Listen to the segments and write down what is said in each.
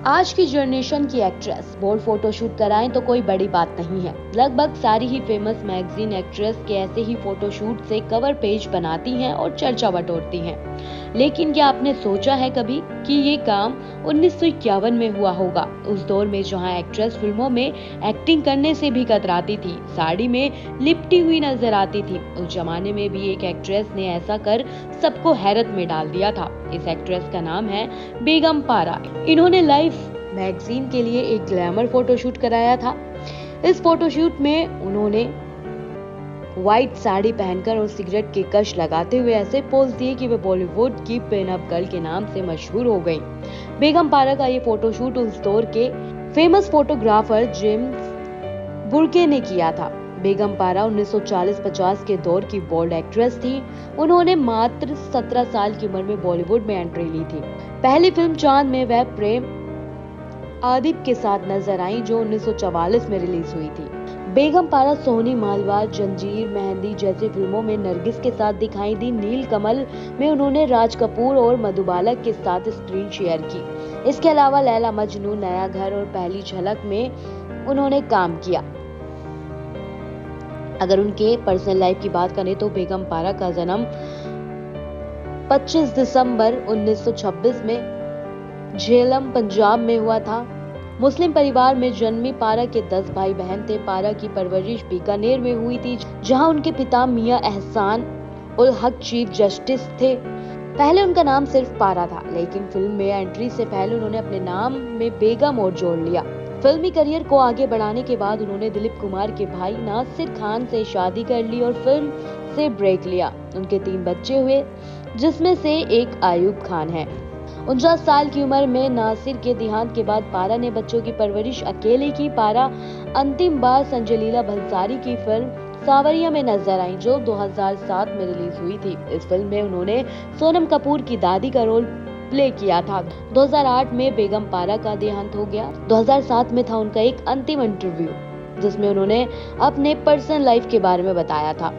आज की जनरेशन की एक्ट्रेस बोल्ड फोटोशूट कराएं तो कोई बड़ी बात नहीं है। लगभग सारी ही फेमस मैगजीन एक्ट्रेस के ऐसे ही फोटोशूट से कवर पेज बनाती हैं और चर्चा बटोरती हैं। लेकिन क्या आपने सोचा है कभी कि ये काम 1951 में हुआ होगा, उस दौर में जहां एक्ट्रेस फिल्मों में एक्टिंग करने से भी कतराती थी, साड़ी में लिपटी हुई नजर आती थी। उस जमाने में भी एक एक्ट्रेस ने ऐसा कर सबको हैरत में डाल दिया था। इस एक्ट्रेस का नाम है बेगम पारा। इन्होंने लाइफ मैगजीन के लिए एक ग्लैमर फोटोशूट कराया था। इस फोटोशूट में उन्होंने व्हाइट साड़ी पहनकर और सिगरेट की कश लगाते हुए ऐसे पोज दिए कि वे बॉलीवुड की पिन अप गर्ल के नाम से मशहूर हो गई। बेगम पारा का ये फोटोशूट उस दौर के फेमस फोटोग्राफर जेम्स बुर्के ने किया था। बेगम पारा 1940-50 के दौर की बोल्ड एक्ट्रेस थी। उन्होंने मात्र 17 साल की उम्र में बॉलीवुड में एंट्री ली थी। पहली फिल्म चांद में वह प्रेम आदिप के साथ नजर आई, जो 1944 में रिलीज हुई थी। बेगम पारा सोनी मालवा, जंजीर, मेहंदी जैसी फिल्मों में नरगिस के साथ दिखाई दी। नील कमल में उन्होंने राज कपूर और मधुबाला के साथ स्क्रीन शेयर की। इसके अलावा लैला मजनू, नया घर और पहली झलक में उन्होंने काम किया। अगर उनके पर्सनल लाइफ की बात करें तो बेगम पारा का जन्म 25 दिसंबर 1926 में झेलम, पंजाब में हुआ था। मुस्लिम परिवार में जन्मी पारा के 10 भाई बहन थे। पारा की परवरिश बीकानेर में हुई थी, जहां उनके पिता मियां एहसान उल हक चीफ जस्टिस थे। पहले उनका नाम सिर्फ पारा था, लेकिन फिल्म में एंट्री से पहले उन्होंने अपने नाम में बेगम और जोड़ लिया। फिल्मी करियर को आगे बढ़ाने के बाद उन्होंने दिलीप कुमार के भाई नासिर खान से शादी कर ली और फिल्म से ब्रेक लिया। उनके 3 बच्चे हुए, जिसमें से एक आयुब खान है। 49 साल की उम्र में नासिर के देहांत के बाद पारा ने बच्चों की परवरिश अकेले की। पारा अंतिम बार संजय लीला भंसाली की फिल्म सावरिया में नजर आई, जो 2007 में रिलीज हुई थी। इस फिल्म में उन्होंने सोनम कपूर की दादी का रोल प्ले किया था। 2008 में बेगम पारा का देहांत हो गया। 2007 में था उनका एक अंतिम इंटरव्यू, जिसमें उन्होंने अपने पर्सनल लाइफ के बारे में बताया था,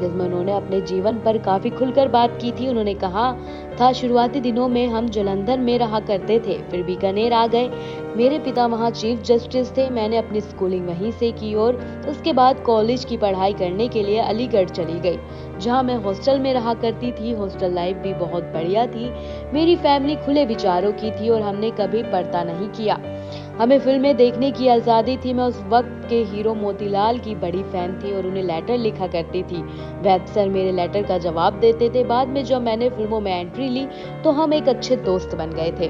जिसमें उन्होंने अपने जीवन पर काफी खुलकर बात की थी। उन्होंने कहा था, शुरुआती दिनों में हम जलंधर में रहा करते थे, फिर बीकानेर आ गए। मेरे पिता वहाँ चीफ जस्टिस थे। मैंने अपनी स्कूलिंग वहीं से की और उसके बाद कॉलेज की पढ़ाई करने के लिए अलीगढ़ चली गई, जहाँ मैं हॉस्टल में रहा करती थी। हॉस्टल लाइफ भी बहुत बढ़िया थी। मेरी फैमिली खुले विचारों की थी और हमने कभी पर्दा नहीं किया। हमें फिल्में देखने की आजादी थी। मैं उस वक्त के हीरो मोतीलाल की बड़ी फैन थी और उन्हें लेटर लिखा करती थी। वे अक्सर मेरे लेटर का जवाब देते थे। बाद में जब मैंने फिल्मों में एंट्री ली तो हम एक अच्छे दोस्त बन गए थे।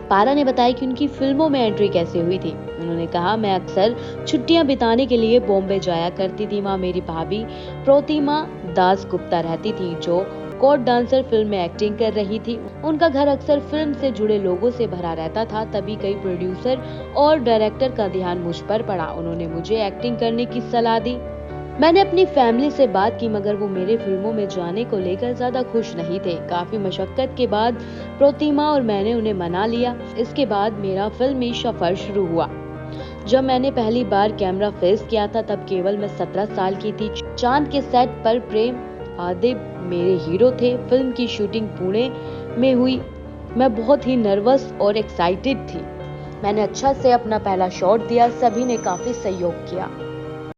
पारा ने बताया कि उनकी फिल्मों में एंट्री कैसे हुई थी। उन्होंने कहा, मैं अक्सर छुट्टियां बिताने के लिए बॉम्बे जाया करती थी। वहाँ मेरी भाभी प्रतिमा दास गुप्ता रहती थी, जो कोर्ट डांसर फिल्म में एक्टिंग कर रही थी। उनका घर अक्सर फिल्म से जुड़े लोगों से भरा रहता था। तभी कई प्रोड्यूसर और डायरेक्टर का ध्यान मुझ पर पड़ा। उन्होंने मुझे एक्टिंग करने की सलाह दी। मैंने अपनी फैमिली से बात की, मगर वो मेरे फिल्मों में जाने को लेकर ज्यादा खुश नहीं थे। काफी मशक्कत के बाद प्रतिमा और मैंने उन्हें मना लिया। इसके बाद मेरा फिल्मी सफर शुरू हुआ। जब मैंने पहली बार कैमरा फेस किया था, तब केवल मैं 17 साल की थी। चांद के सेट पर प्रेम आदिप मेरे हीरो थे। फिल्म की शूटिंग पुणे में हुई। मैं बहुत ही नर्वस और एक्साइटेड थी। मैंने अच्छा से अपना पहला शॉट दिया। सभी ने काफी सहयोग किया।